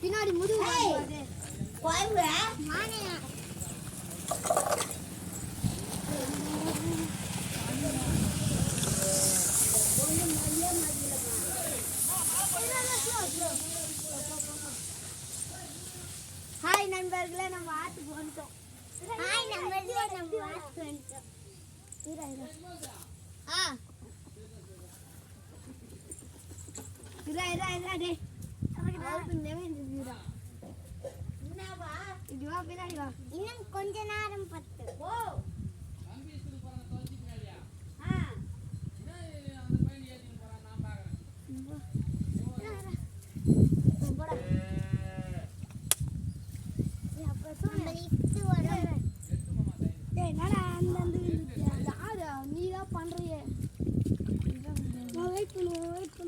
பின்னாடி முதுகு மானையா ஹாய் நண்பர்களே, நம்ம ஆத்துக்கு வந்துட்டோம். ஹாய் நண்பர்களே, நம்ம ஆத்துக்கு வந்துட்டோம். இன்னும் கொஞ்ச நேரம் பத்து. நீதான் பண்றியே. வெயிட் பண்ணு.